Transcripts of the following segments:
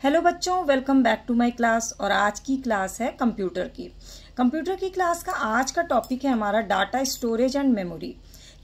Hello बच्चों, welcome back to my class. और आज की क्लास है कंप्यूटर की क्लास का आज का टॉपिक है हमारा डाटा स्टोरेज एंड मेमोरी।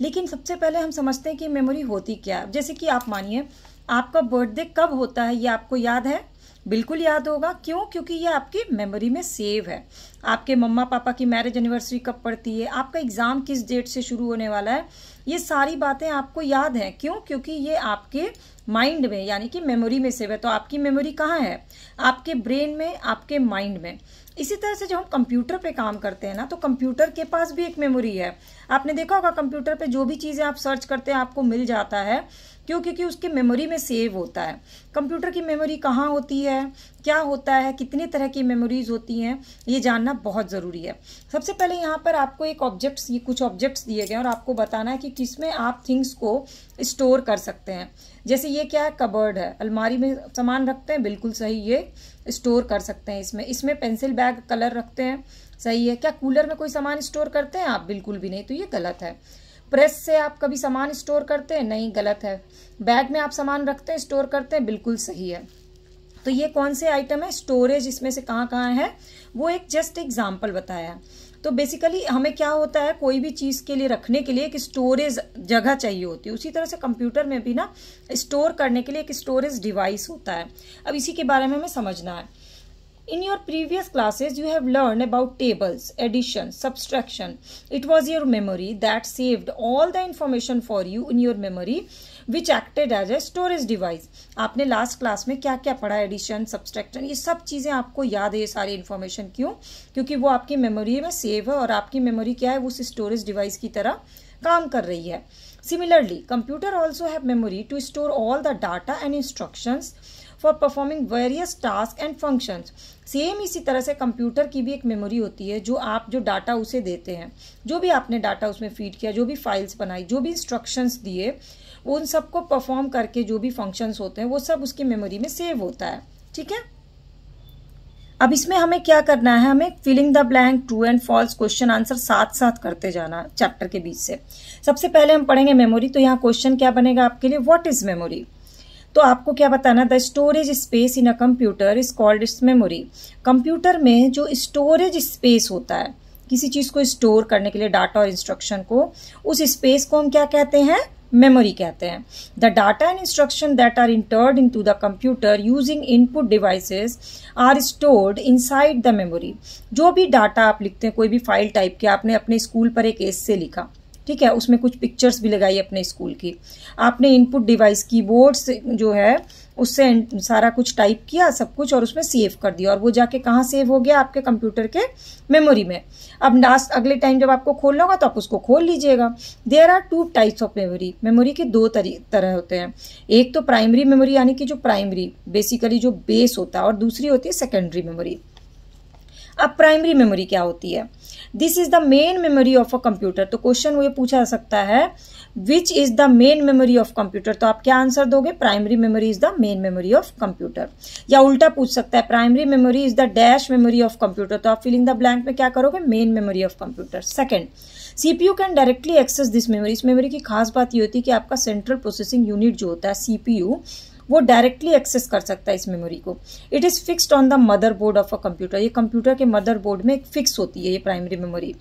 लेकिन सबसे पहले हम समझते हैं कि मेमोरी होती क्या है। जैसे कि आप मानिए आपका बर्थडे कब होता है, ये आपको याद है? बिल्कुल याद होगा। क्यों? क्योंकि ये आपकी मेमोरी में सेव है। आपके मम्मा पापा की मैरिज एनिवर्सरी कब पड़ती है, आपका एग्जाम किस डेट से शुरू होने वाला है, ये सारी बातें आपको याद हैं। क्यों? क्योंकि ये आपके माइंड में यानी कि मेमोरी में सेव है। तो आपकी मेमोरी कहाँ है? आपके ब्रेन में, आपके माइंड में। इसी तरह से जब हम कंप्यूटर पे काम करते हैं ना, तो कंप्यूटर के पास भी एक मेमोरी है। आपने देखा होगा कंप्यूटर पे जो भी चीजें आप सर्च करते हैं आपको मिल जाता है। क्यों? क्योंकि उसके मेमोरी में सेव होता है। कंप्यूटर की मेमोरी कहाँ होती है, क्या होता है, कितनी तरह की मेमोरीज होती हैं, ये जानना बहुत ज़रूरी है। सबसे पहले यहाँ पर आपको एक कुछ ऑब्जेक्ट्स दिए गए और आपको बताना है कि किसमें आप थिंग्स को स्टोर कर सकते हैं। जैसे ये क्या है? कबर्ड है, अलमारी में सामान रखते हैं, बिल्कुल सही, ये स्टोर कर सकते हैं। इसमें पेंसिल बैग कलर रखते हैं, सही है। क्या कूलर में कोई सामान स्टोर करते हैं आप? बिल्कुल भी नहीं, तो ये गलत है। प्रेस से आप कभी सामान स्टोर करते हैं? नहीं, गलत है। बैग में आप सामान रखते हैं, स्टोर करते हैं, बिल्कुल सही है। तो ये कौन से आइटम है? स्टोरेज इसमें से कहाँ कहाँ है वो एक जस्ट एग्जाम्पल बताया है। तो बेसिकली हमें क्या होता है, कोई भी चीज के लिए रखने के लिए एक स्टोरेज जगह चाहिए होती है। उसी तरह से कंप्यूटर में भी ना स्टोर करने के लिए एक स्टोरेज डिवाइस होता है। अब इसी के बारे में हमें समझना है। In your previous classes, you have learned about tables, addition, subtraction. It was your memory that saved all the information for you in your memory, which acted as a storage device. आपने last class में क्या क्या पढ़ा? Addition, subtraction, ये सब चीज़ें आपको याद है, ये सारी इन्फॉर्मेशन। क्यों? क्योंकि वो आपकी मेमोरी में सेव है और आपकी मेमोरी क्या है, वो उस स्टोरेज डिवाइस की तरह काम कर रही है। Similarly, computer also have memory to store all the data and instructions for performing various tasks and functions. Same इसी तरह से कंप्यूटर की भी एक मेमोरी होती है, जो डाटा उसे देते हैं, जो भी आपने डाटा उसमें फीड किया, जो भी फाइल्स बनाई, जो भी इंस्ट्रक्शंस दिए, उन सबको परफॉर्म करके जो भी फंक्शंस होते हैं वो सब उसकी मेमोरी में सेव होता है। ठीक है। अब इसमें हमें क्या करना है, हमें filling the blank, true and false question answer साथ साथ करते जाना चैप्टर के बीच से। सबसे पहले हम पढ़ेंगे मेमोरी। तो यहाँ क्वेश्चन क्या बनेगा आपके लिए? What is memory? तो आपको क्या बताना? The storage space in a computer is called its memory. Computer में जो स्टोरेज स्पेस होता है किसी चीज को स्टोर करने के लिए, डाटा और इंस्ट्रक्शन को, उस स्पेस को हम क्या कहते हैं? मेमोरी कहते हैं। The data and instruction that are entered into the computer using input devices are stored inside the memory. जो भी डाटा आप लिखते हैं, कोई भी फाइल टाइप के, आपने अपने स्कूल पर एक एस्से लिखा, ठीक है, उसमें कुछ पिक्चर्स भी लगाई अपने स्कूल की, आपने इनपुट डिवाइस कीबोर्ड से जो है उससे सारा कुछ टाइप किया सब कुछ और उसमें सेव कर दिया, और वो जाके कहाँ सेव हो गया? आपके कंप्यूटर के मेमोरी में। अब लास्ट अगले टाइम जब आपको खोलना होगा तो आप उसको खोल लीजिएगा। There are two types of memory. Memory के दो तरह होते हैं। एक तो प्राइमरी मेमोरी यानी कि जो प्राइमरी बेसिकली जो बेस होता है, और दूसरी होती है सेकेंडरी मेमोरी। अब प्राइमरी मेमोरी क्या होती है? This is the main memory of a computer. तो क्वेश्चन ये पूछा जा सकता है which is the main memory of computer. तो आप क्या आंसर दोगे? Primary memory is the main memory of computer. या उल्टा पूछ सकता है primary memory is the dash memory of computer. तो आप फिलिंग द ब्लैंक में क्या करोगे? Main memory of computer. Second, CPU can directly access this memory. इस मेमोरी की खास बात ये होती है कि आपका सेंट्रल प्रोसेसिंग यूनिट जो होता है सीपीयू, वो डायरेक्टली एक्सेस कर सकता है इस मेमोरी को। It is fixed on the motherboard of a computer. ये कंप्यूटर के मदरबोर्ड में फिक्स होती है ये प्राइमरी मेमोरी।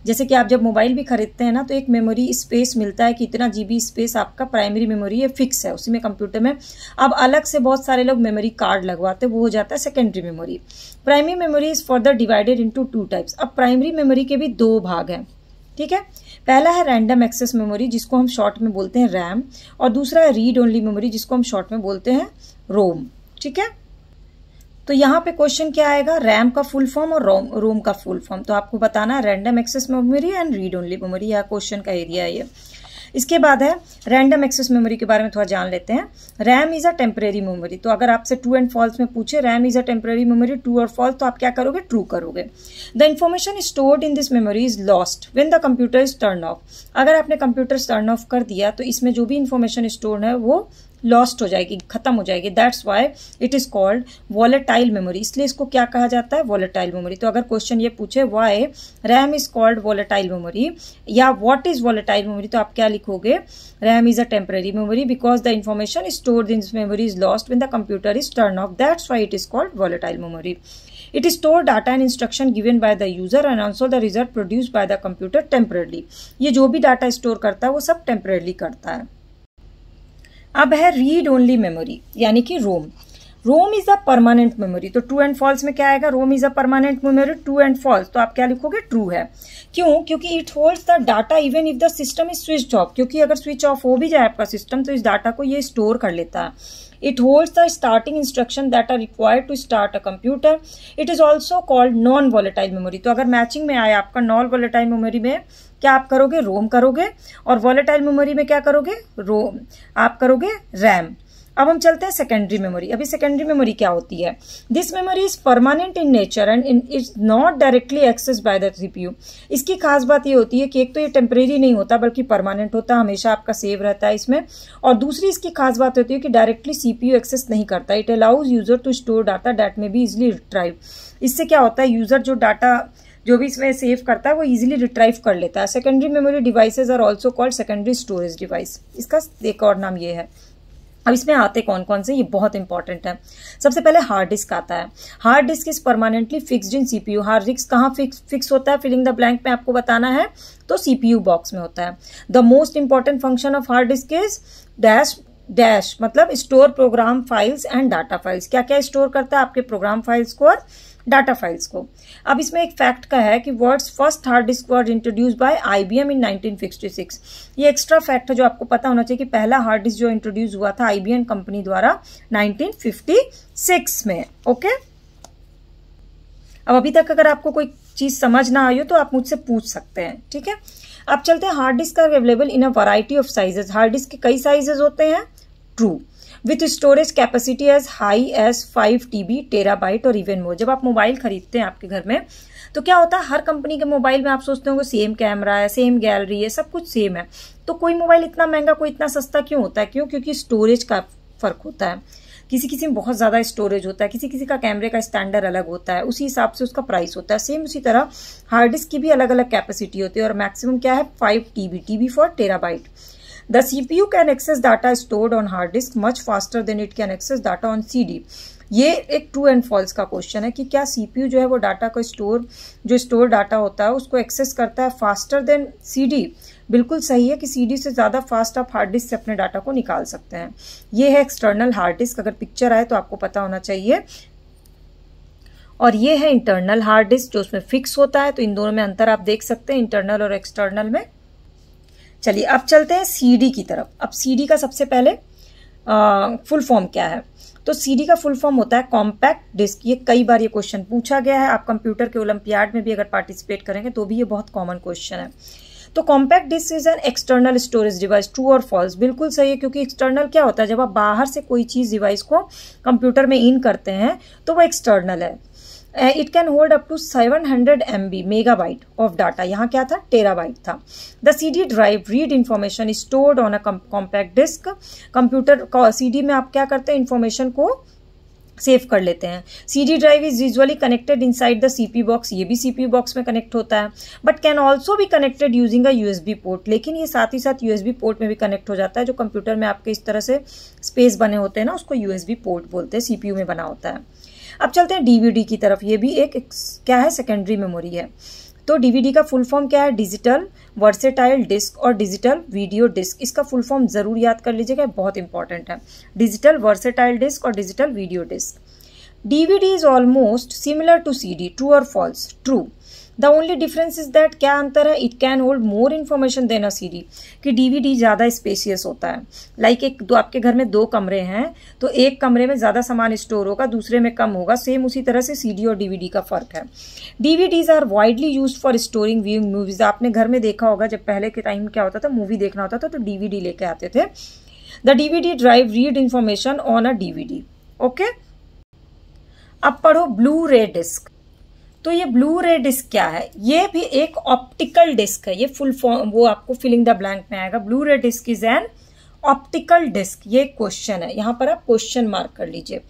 जैसे कि आप जब मोबाइल भी खरीदते हैं ना, तो एक मेमोरी स्पेस मिलता है कि इतना जीबी स्पेस आपका प्राइमरी मेमोरी ये फिक्स है उसी में कंप्यूटर में। अब अलग से बहुत सारे लोग मेमोरी कार्ड लगवाते हैं, वो हो जाता है secondary memory. Primary memory is further divided into two types. अब प्राइमरी मेमोरी के भी दो भाग हैं, ठीक है। पहला है रैंडम एक्सेस मेमोरी, जिसको हम शॉर्ट में बोलते हैं रैम, और दूसरा है रीड ओनली मेमोरी, जिसको हम शॉर्ट में बोलते हैं रोम। ठीक है। तो यहाँ पे क्वेश्चन क्या आएगा? रैम का फुल फॉर्म और रोम का फुल फॉर्म। तो आपको बताना है random access memory and read only memory. यह क्वेश्चन का एरिया है ये। इसके बाद है रैंडम एक्सेस मेमोरी के बारे में थोड़ा जान लेते हैं। RAM is a temporary memory. तो अगर आपसे ट्रू एंड फॉल्स में पूछे RAM is a temporary memory, true और फॉल्स, तो आप क्या करोगे? ट्रू करोगे। The information stored in this memory is lost when the computer is turn of. अगर आपने कंप्यूटर टर्न ऑफ कर दिया तो इसमें जो भी इन्फॉर्मेशन स्टोर्ड है वो लॉस्ट हो जाएगी, खत्म हो जाएगी। That's why it is called volatile memory, इसलिए इसको क्या कहा जाता है, वॉलेटाइल मेमोरी। तो अगर क्वेश्चन ये पूछे why RAM is called volatile memory या व्हाट इज वॉलेटाइल मेमोरी, तो आप क्या लिखोगे, RAM is a temporary memory because the information stored in this memory is lost when the computer is turn off, that's why it is called volatile memory. It stores data and instruction given by the user and also the result produced by the computer temporarily. ये जो भी data store करता है वो सब temporary करता है। अब है रीड ओनली मेमोरी यानी कि ROM. ROM is a permanent memory. तो ट्रू एंड फॉल्स में क्या आएगा, ROM is a permanent memory, true and false. तो आप क्या लिखोगे, ट्रू है। क्यों, क्योंकि it holds the data even if the system is switch off, क्योंकि अगर स्विच ऑफ हो भी जाए आपका सिस्टम तो इस डाटा को ये स्टोर कर लेता है। It holds the starting instruction that are required to start a computer. It is also called non-volatile memory. तो अगर मैचिंग में आए आपका नॉन वॉलेटाइल मेमोरी में क्या आप करोगे, रोम करोगे, और वॉलेटाइल मेमोरी में क्या करोगे, रोम आप करोगे रैम। अब हम चलते हैं सेकेंडरी मेमोरी। अभी सेकेंडरी मेमोरी क्या होती है, this memory is permanent in nature and is not directly access by the CPU. इसकी खास बात ये होती है कि एक तो ये टेम्परेरी नहीं होता बल्कि परमानेंट होता है, हमेशा आपका सेव रहता है इसमें। और दूसरी इसकी खास बात होती है कि डायरेक्टली सीपीयू एक्सेस नहीं करता। It allows user to store data that may be easily retrieve. इससे क्या होता है, यूजर जो डाटा जो भी इसमें सेव करता है वो इजीली रिट्राइव कर लेता है। Secondary memory devices are also called secondary storage device, इसका एक और नाम ये है। अब इसमें आते कौन कौन से, ये बहुत इंपॉर्टेंट है। सबसे पहले हार्ड डिस्क आता है। Hard disk is permanently fixed in CPU. Hard disk कहाँ फिक्स होता है, फिलिंग द ब्लैंक में आपको बताना है, तो सीपीयू बॉक्स में होता है। The most important function of hard disk is dash मतलब store program files and data files. क्या क्या स्टोर करता है, आपके प्रोग्राम फाइल्स को और डाटा फाइल्स को। अब इसमें एक फैक्ट का है कि world's first hard disk word introduce by IBM in 1956। ये एक्स्ट्रा फैक्ट है जो आपको पता होना चाहिए कि पहला हार्ड डिस्क जो इंट्रोड्यूस हुआ था आईबीएम कंपनी द्वारा 1956 में। ओके, अब अभी तक अगर आपको कोई चीज समझ ना आई हो तो आप मुझसे पूछ सकते हैं, ठीक है। अब चलते हैं hard disk are available in a variety of sizes. Hard disk के कई साइजेस होते हैं, true, with storage capacity as high as 5 TB, terabyte और इवन मोर। जब आप मोबाइल खरीदते हैं आपके घर में तो क्या होता है, हर कंपनी के मोबाइल में आप सोचते हो सेम कैमरा है, सेम गैलरी है, सब कुछ सेम है। तो कोई मोबाइल इतना महंगा कोई इतना सस्ता क्यों होता है, क्यों, क्योंकि स्टोरेज का फर्क होता है। किसी किसी में बहुत ज्यादा स्टोरेज होता है, किसी किसी का कैमरे का स्टैंडर्ड अलग होता है, उसी हिसाब से उसका प्राइस होता है। सेम उसी तरह हार्ड डिस्क की भी अलग अलग कैपेसिटी होती है और मैक्सिमम क्या है 5 TB, TB for terabyte. The CPU can access data stored on hard disk much faster than it can access data on CD. ये एक ट्रू एंड फॉल्स का क्वेश्चन है कि क्या सीपीयू जो है वो डाटा को स्टोर डाटा होता है उसको एक्सेस करता है फास्टर देन सीडी। बिल्कुल सही है कि सीडी से ज्यादा फास्ट आप हार्ड डिस्क से अपने डाटा को निकाल सकते हैं। ये है एक्सटर्नल हार्ड डिस्क, अगर पिक्चर आए तो आपको पता होना चाहिए। और ये है इंटरनल हार्ड डिस्क जो उसमें फिक्स होता है। तो इन दोनों में अंतर आप देख सकते हैं इंटरनल और एक्सटर्नल में। चलिए अब चलते हैं सीडी की तरफ। अब सीडी का सबसे पहले फुल फॉर्म क्या है, तो सीडी का फुल फॉर्म होता है कॉम्पैक्ट डिस्क। ये कई बार ये क्वेश्चन पूछा गया है, आप कंप्यूटर के ओलंपियाड में भी अगर पार्टिसिपेट करेंगे तो भी ये बहुत कॉमन क्वेश्चन है। तो compact disk is an external storage device, true और फॉल्स। बिल्कुल सही है, क्योंकि एक्सटर्नल क्या होता है, जब आप बाहर से कोई चीज डिवाइस को कंप्यूटर में इन करते हैं तो वो एक्सटर्नल है। It can hold up to 700 MB megabyte of data. यहाँ क्या था, टेराबाइट था। The CD drive read information stored on a compact disk. Computer CD में आप क्या करते हैं, इंफॉर्मेशन को सेव कर लेते हैं। CD drive is usually connected inside the CPU box, ये भी सीपीयू बॉक्स में कनेक्ट होता है, बट कैन ऑल्सो भी connected using a USB port. लेकिन ये साथ ही साथ यूएसबी पोर्ट में भी कनेक्ट हो जाता है। जो कंप्यूटर में आपके इस तरह से स्पेस बने होते हैं ना, उसको यूएसबी पोर्ट बोलते हैं, सीपीयू में बना होता है। अब चलते हैं डीवीडी की तरफ। ये भी एक क्या है, सेकेंडरी मेमोरी है। तो डीवीडी का फुल फॉर्म क्या है, डिजिटल वर्सेटाइल डिस्क और डिजिटल वीडियो डिस्क। इसका फुल फॉर्म जरूर याद कर लीजिएगा, बहुत इंपॉर्टेंट है। डिजिटल वर्सेटाइल डिस्क और digital video disc. DVD is almost similar to CD, true और false, true. The only difference is that, क्या अंतर है, it can hold more information than a CD, कि डीवीडी ज्यादा स्पेसियस होता है। लाइक आपके घर में 2 कमरे हैं तो एक कमरे में ज्यादा सामान स्टोर होगा, दूसरे में कम होगा। सेम उसी तरह से सीडी और डीवीडी का फर्क है। DVDs are widely used for storing viewing movies. आपने घर में देखा होगा, जब पहले के टाइम क्या होता था, मूवी देखना होता था तो डीवीडी लेके आते थे। The DVD drive read information on a DVD. Okay, अब पढ़ो ब्लू रे डिस्क। तो ये ब्लू रे डिस्क क्या है, ये भी एक ऑप्टिकल डिस्क है। ये फुल फॉर्म वो आपको फिलिंग द ब्लैंक में आएगा। Blu-ray disk is an optical disk, ये क्वेश्चन है, यहाँ पर आप क्वेश्चन मार्क कर लीजिए।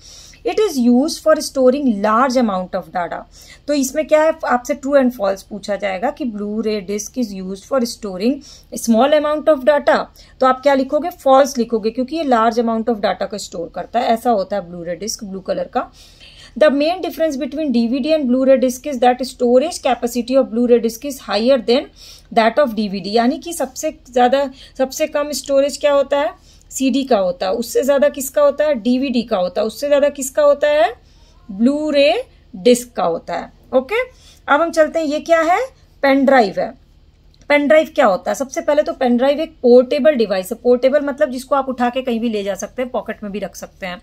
It is use for storing large amount of data. तो इसमें क्या है, आपसे ट्रू एंड फॉल्स पूछा जाएगा कि Blu-ray disk is use for storing small amount of data. तो आप क्या लिखोगे, फॉल्स लिखोगे, क्योंकि ये लार्ज अमाउंट ऑफ डाटा को स्टोर करता है। ऐसा होता है Blu-ray disk, blue colour का। The main difference between DVD and Blu-ray disc is that storage capacity of Blu-ray disc is higher than that of DVD। यानी कि सबसे कम स्टोरेज क्या होता है, CD का होता है, उससे ज्यादा किसका होता है, DVD का होता है, उससे ज्यादा किसका होता है, Blu-ray डिस्क का होता है। ओके, अब हम चलते हैं, ये क्या है, पेन ड्राइव है। पेन ड्राइव क्या होता है, सबसे पहले तो पेन ड्राइव एक पोर्टेबल डिवाइस है। पोर्टेबल मतलब जिसको आप उठा के कहीं भी ले जा सकते हैं, पॉकेट में भी रख सकते हैं,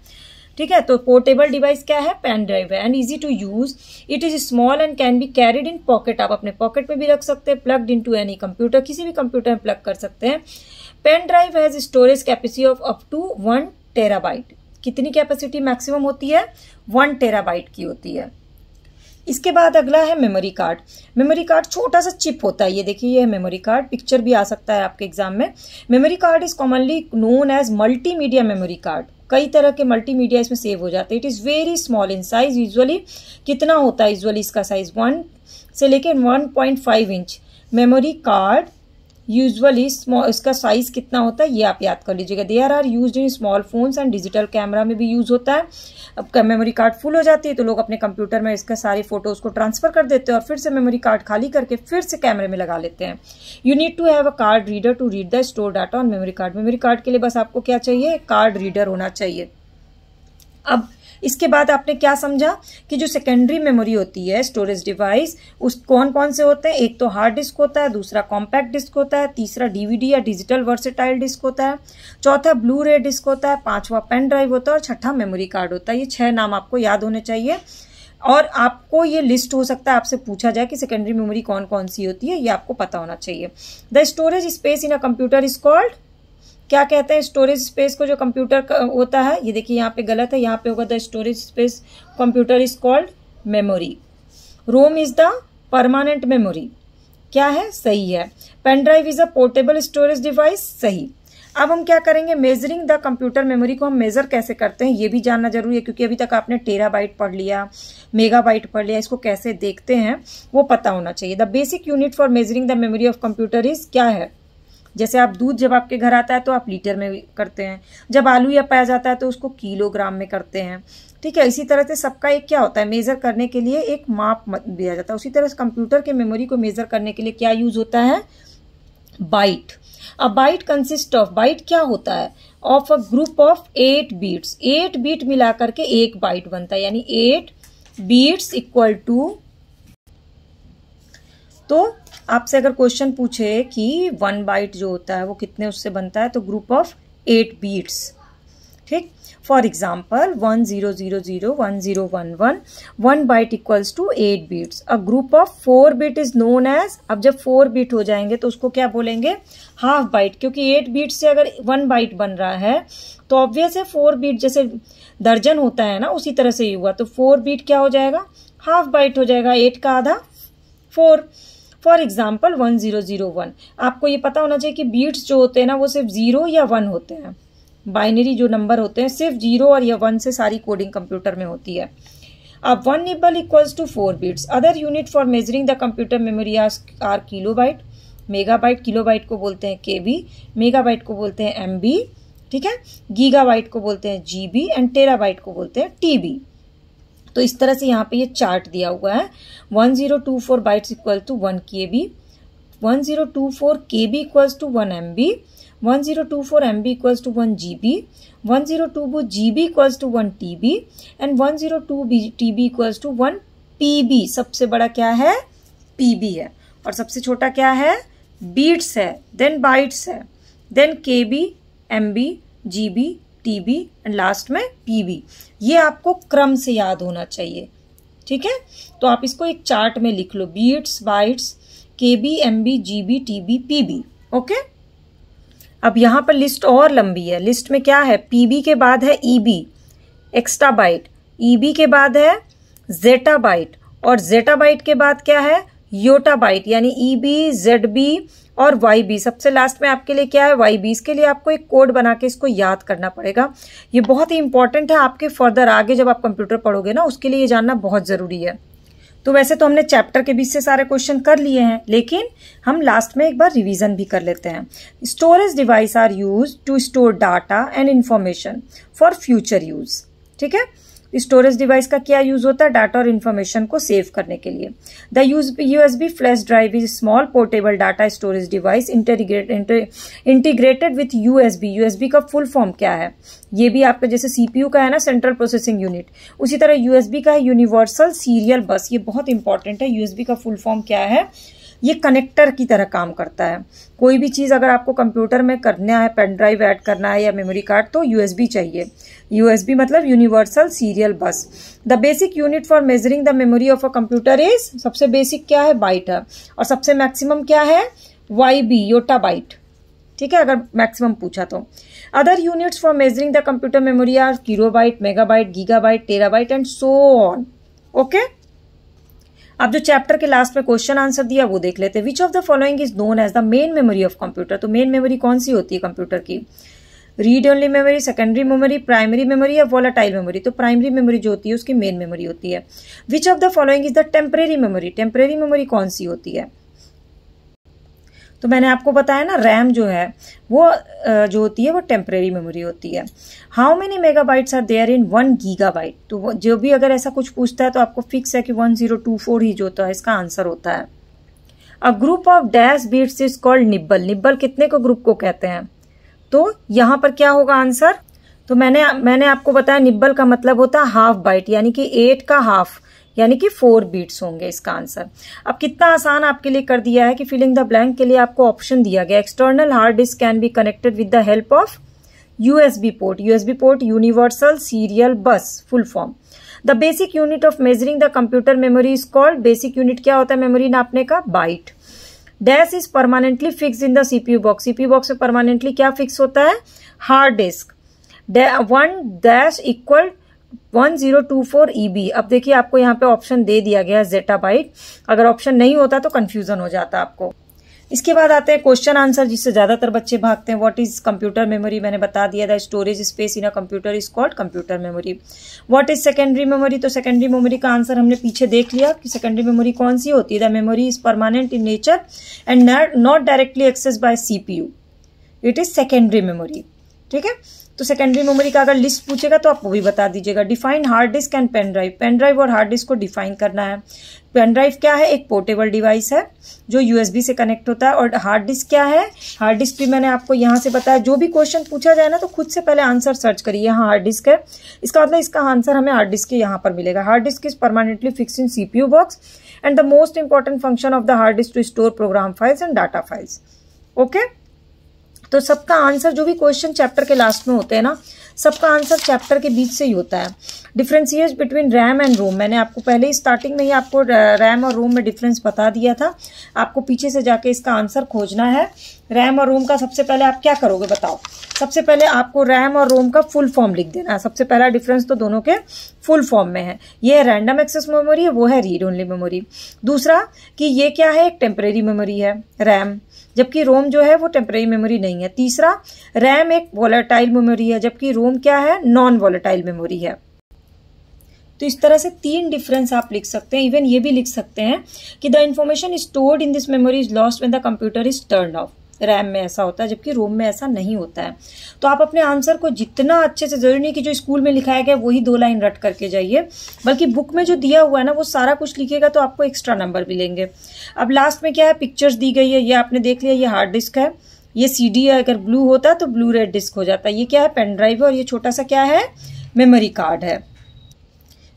ठीक है। तो पोर्टेबल डिवाइस क्या है, पेन ड्राइव है। And easy to use, it is small and can be carried in pocket. आप अपने पॉकेट में भी रख सकते हैं, प्लग्ड इनटू एनी कंप्यूटर, किसी भी कंप्यूटर में प्लग कर सकते हैं। Pen drive has storage capacity of up to 1 terabyte. कितनी कैपेसिटी मैक्सिमम होती है, 1 टेराबाइट की होती है। इसके बाद अगला है मेमोरी कार्ड। मेमोरी कार्ड छोटा सा चिप होता है, ये देखिए, ये मेमोरी कार्ड, पिक्चर भी आ सकता है आपके एग्जाम में। Memory card is commonly known as multimedia memory card. कई तरह के मल्टीमीडिया इसमें सेव हो जाते हैं। It is very small in size, usually कितना होता है, यूजुअली इसका साइज 1 से लेकर 1.5 inch. Memory card usually small, इसका साइज कितना होता है ये आप याद कर लीजिएगा। There are used in small phones and digital camera में भी यूज होता है। अब मेमोरी कार्ड फुल हो जाती है तो लोग अपने कंप्यूटर में इसका सारे फोटोज को ट्रांसफर कर देते हैं और फिर से मेमोरी कार्ड खाली करके फिर से कैमरे में लगा लेते हैं। You need to have a card reader to read the store data on memory card. Memory card के लिए बस आपको क्या चाहिए, कार्ड रीडर होना चाहिए। अब इसके बाद आपने क्या समझा कि जो सेकेंडरी मेमोरी होती है, स्टोरेज डिवाइस, उस कौन कौन से होते हैं, एक तो हार्ड डिस्क होता है, दूसरा कॉम्पैक्ट डिस्क होता है, तीसरा डीवीडी या डिजिटल वर्सेटाइल डिस्क होता है, चौथा ब्लू रे डिस्क होता है, पांचवा पेन ड्राइव होता है और छठा मेमोरी कार्ड होता है। ये 6 नाम आपको याद होने चाहिए और आपको ये लिस्ट हो सकता है आपसे पूछा जाए कि सेकेंडरी मेमोरी कौन कौन सी होती है, ये आपको पता होना चाहिए। The storage space in a computer is called, क्या कहते हैं स्टोरेज स्पेस को जो कंप्यूटर होता है, ये देखिए यहाँ पे गलत है, यहाँ पे होगा the storage space computer is called memory. ROM is the permanent memory, क्या है, सही है। Pen drive is a portable storage device, सही। अब हम क्या करेंगे, मेजरिंग द कंप्यूटर मेमोरी को हम मेजर कैसे करते हैं ये भी जानना जरूरी है, क्योंकि अभी तक आपने टेराबाइट पढ़ लिया, मेगाबाइट पढ़ लिया, इसको कैसे देखते हैं वो पता होना चाहिए। The basic unit for measuring the memory of computer is, क्या है, जैसे आप दूध जब आपके घर आता है तो आप लीटर में करते हैं, जब आलू या पाया जाता है तो उसको किलोग्राम में करते हैं, ठीक है। इसी तरह से सबका एक क्या होता है, मेजर करने के लिए एक माप दिया जाता है। उसी तरह से कंप्यूटर के मेमोरी को मेजर करने के लिए क्या यूज होता है, बाइट। अब बाइट कंसिस्ट ऑफ, बाइट क्या होता है, of a group of 8 bits. 8 bit मिला करके एक बाइट बनता है, यानी 8 बीट्स इक्वल टू, तो आपसे अगर क्वेश्चन पूछे कि 1 बाइट जो होता है वो कितने उससे बनता है, तो ग्रुप ऑफ 8 बीट्स, ठीक। For example 10001011 1 byte equals to 8 bits. A group of 4 bit is known as, अब जब 4 बिट हो जाएंगे तो उसको क्या बोलेंगे, हाफ बाइट, क्योंकि 8 बीट से अगर 1 बाइट बन रहा है तो ऑब्वियस है 4 बीट जैसे दर्जन होता है ना, उसी तरह से ही हुआ, तो 4 बीट क्या हो जाएगा, हाफ बाइट हो जाएगा, 8 का आधा 4। फॉर एग्जाम्पल 1001, आपको ये पता होना चाहिए कि बीट्स जो होते हैं ना वो सिर्फ 0 या 1 होते हैं। बाइनरी जो नंबर होते हैं सिर्फ 0 और या 1 से सारी कोडिंग कंप्यूटर में होती है। अब 1 nibble equals to 4 bits. Other unit for measuring the computer memory are kilobyte, megabyte, kilobyte को बोलते हैं केबी, मेगाबाइट को बोलते हैं एमबी, ठीक है, गीगाबाइट को बोलते हैं जीबी एंड टेराबाइट को बोलते हैं टीबी। तो इस तरह से यहाँ पे ये चार्ट दिया हुआ है। 1024 bytes equal to 1 KB, 1024 KB equals to 1 MB, 1024 MB equals to 1 GB, 1024 GB equals to 1 TB and 102 TB equals to 1 PB। सबसे बड़ा क्या है, PB है, और सबसे छोटा क्या है, बीट्स है, देन बाइट्स है, then KB, MB, GB, TB and last में PB। ये आपको क्रम से याद होना चाहिए, ठीक है। तो आप इसको एक चार्ट में लिख लो, bits, bytes, KB, MB, GB, TB, PB, okay. अब यहां पर लिस्ट और लंबी है। लिस्ट में क्या है, PB के बाद है EB, एक्स्ट्रा बाइट, EB के बाद है जेटा बाइट, और जेटा बाइट के बाद क्या है, योटा बाइट, यानी EB, ZB, और YB सबसे लास्ट में आपके लिए क्या है, YB। इसके लिए आपको एक कोड बना के इसको याद करना पड़ेगा। ये बहुत ही इंपॉर्टेंट है आपके फर्दर आगे जब आप कंप्यूटर पढ़ोगे ना, उसके लिए ये जानना बहुत ज़रूरी है। तो वैसे तो हमने चैप्टर के बीच से सारे क्वेश्चन कर लिए हैं, लेकिन हम लास्ट में एक बार रिवीजन भी कर लेते हैं। Storage device are use to store data and information for future use. ठीक है, स्टोरेज डिवाइस का क्या यूज होता है, डाटा और इन्फॉर्मेशन को सेव करने के लिए। The USB flash drive is small portable data storage device integrated with USB का फुल फॉर्म क्या है, ये भी आपका जैसे CPU का है ना, सेंट्रल प्रोसेसिंग यूनिट, उसी तरह USB का है यूनिवर्सल सीरियल बस। ये बहुत इंपॉर्टेंट है, USB का फुल फॉर्म क्या है, ये कनेक्टर की तरह काम करता है। कोई भी चीज़ अगर आपको कंप्यूटर में करना है, पेन ड्राइव ऐड करना है या मेमोरी कार्ड, तो USB चाहिए। USB मतलब यूनिवर्सल सीरियल बस। The basic unit for measuring the memory of a computer is, सबसे बेसिक क्या है, बाइट है, और सबसे मैक्सिमम क्या है, YB योटा बाइट। ठीक है, अगर मैक्सिमम पूछा तो। Other units for measuring the computer memory are kilobyte, megabyte, gigabyte, terabyte and so on. Okay, अब जो चैप्टर के लास्ट में क्वेश्चन आंसर दिया वो देख लेते हैं। Which of the following is known as the main memory of computer. तो मेन मेमोरी कौन सी होती है कंप्यूटर की, read only memory, secondary memory, primary memory या वोलेटाइल मेमोरी। तो प्राइमरी मेमोरी जो होती है उसकी मेन मेमोरी होती है। Which of the following is the temporary memory. Temporary memory कौन सी होती है, तो मैंने आपको बताया ना, रैम जो है वो जो होती है वो टेम्परेरी मेमोरी होती है। How many megabytes are there in 1 gigabyte. तो जो भी अगर ऐसा कुछ पूछता है तो आपको फिक्स है कि 1024 ही जो होता है इसका आंसर होता है। अ group of dash bits is called nibble. Nibble कितने को ग्रुप को कहते हैं, तो यहाँ पर क्या होगा आंसर, तो मैंने आपको बताया निब्बल का मतलब होता है हाफ बाइट, यानी कि 8 का हाफ, यानी कि 4 बीट्स होंगे इसका आंसर। अब कितना आसान आपके लिए कर दिया है कि फिलिंग द ब्लैंक के लिए आपको ऑप्शन दिया गया, external hard disk can be connected with the help of USB port. USB port universal serial bus full form. The basic unit of measuring the computer memory is called, basic unit क्या होता है memory नापने का, byte. Dash is permanently fix in the CPU box. CPU box में permanently क्या fix होता है, hard disk. 1 dash equal 1024 EB। अब देखिए आपको यहाँ पे ऑप्शन दे दिया गया ज़ेटाबाइट, अगर ऑप्शन नहीं होता तो कंफ्यूजन हो जाता आपको। इसके बाद आते हैं क्वेश्चन आंसर, जिससे ज्यादातर बच्चे भागते हैं। व्हाट इज कंप्यूटर मेमोरी, मैंने बता दिया था, storage space in a computer is called computer memory. What is secondary memory, तो सेकेंडरी मेमोरी का आंसर हमने पीछे देख लिया कि सेकेंडरी मेमोरी कौन सी होती है, the memory is permanent in nature and not directly access by CPU, it is secondary memory. ठीक है, तो सेकेंडरी मेमोरी का अगर लिस्ट पूछेगा तो आप वो भी बता दीजिएगा। Define hard disk and pen drive. Pen drive और हार्ड डिस्क को डिफाइन करना है। पेन ड्राइव क्या है, एक पोर्टेबल डिवाइस है जो USB से कनेक्ट होता है, और हार्ड डिस्क क्या है, हार्ड डिस्क भी मैंने आपको यहाँ से बताया। जो भी क्वेश्चन पूछा जाए ना तो खुद से पहले आंसर सर्च करिए, यहाँ हार्ड डिस्क है, इसका मतलब इसका आंसर हमें हार्ड डिस्क के यहाँ पर मिलेगा। Hard disk is permanently fix in CPU box and the most important function of the hard disk to store program files and data files. Okay, तो सबका आंसर जो भी क्वेश्चन चैप्टर के लास्ट में होते हैं ना, सबका आंसर चैप्टर के बीच से ही होता है। डिफरेंशिएट बिटवीन रैम एंड रोम, मैंने आपको पहले ही स्टार्टिंग में ही आपको रैम और रोम में डिफरेंस बता दिया था, आपको पीछे से जाके इसका आंसर खोजना है। रैम और रोम का सबसे पहले आप क्या करोगे बताओ, सबसे पहले आपको रैम और रोम का फुल फॉर्म लिख देना है। सबसे पहला डिफरेंस तो दोनों के फुल फॉर्म में है, ये है रैंडम एक्सेस मेमोरी है, वो है रीड ओनली मेमोरी। दूसरा कि ये क्या है, एक टेम्परेरी मेमोरी है रैम, जबकि रोम जो है वो टेम्परेरी मेमोरी नहीं है। तीसरा, रैम एक वॉलेटाइल मेमोरी है, जबकि रोम क्या है, नॉन वॉलेटाइल मेमोरी है। तो इस तरह से 3 डिफरेंस आप लिख सकते हैं। इवन ये भी लिख सकते हैं कि the information stored in this memory is lost when the computer is turned of. RAM में ऐसा होता है, जबकि रोम में ऐसा नहीं होता है। तो आप अपने आंसर को जितना अच्छे से, जरूरी नहीं कि जो स्कूल में लिखाया गया वही 2 लाइन रट करके जाइए, बल्कि बुक में जो दिया हुआ है ना वो सारा कुछ लिखिएगा तो आपको एक्स्ट्रा नंबर मिलेंगे। अब लास्ट में क्या है, पिक्चर्स दी गई है, ये आपने देख लिया, ये हार्ड डिस्क है, ये CD है, अगर ब्लू होता है तो ब्लू रेड डिस्क हो जाता है। ये क्या है, पेन ड्राइव है, और ये छोटा सा क्या है, मेमोरी कार्ड है।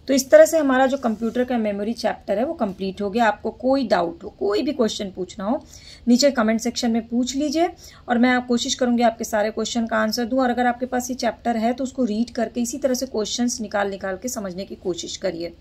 तो इस तरह से हमारा जो कंप्यूटर का मेमोरी चैप्टर है वो कंप्लीट हो गया। आपको कोई डाउट हो, कोई भी क्वेश्चन पूछना हो, नीचे कमेंट सेक्शन में पूछ लीजिए, और मैं कोशिश करूंगी आपके सारे क्वेश्चन का आंसर दूं। और अगर आपके पास ये चैप्टर है तो उसको रीड करके इसी तरह से क्वेश्चंस निकाल के समझने की कोशिश करिए।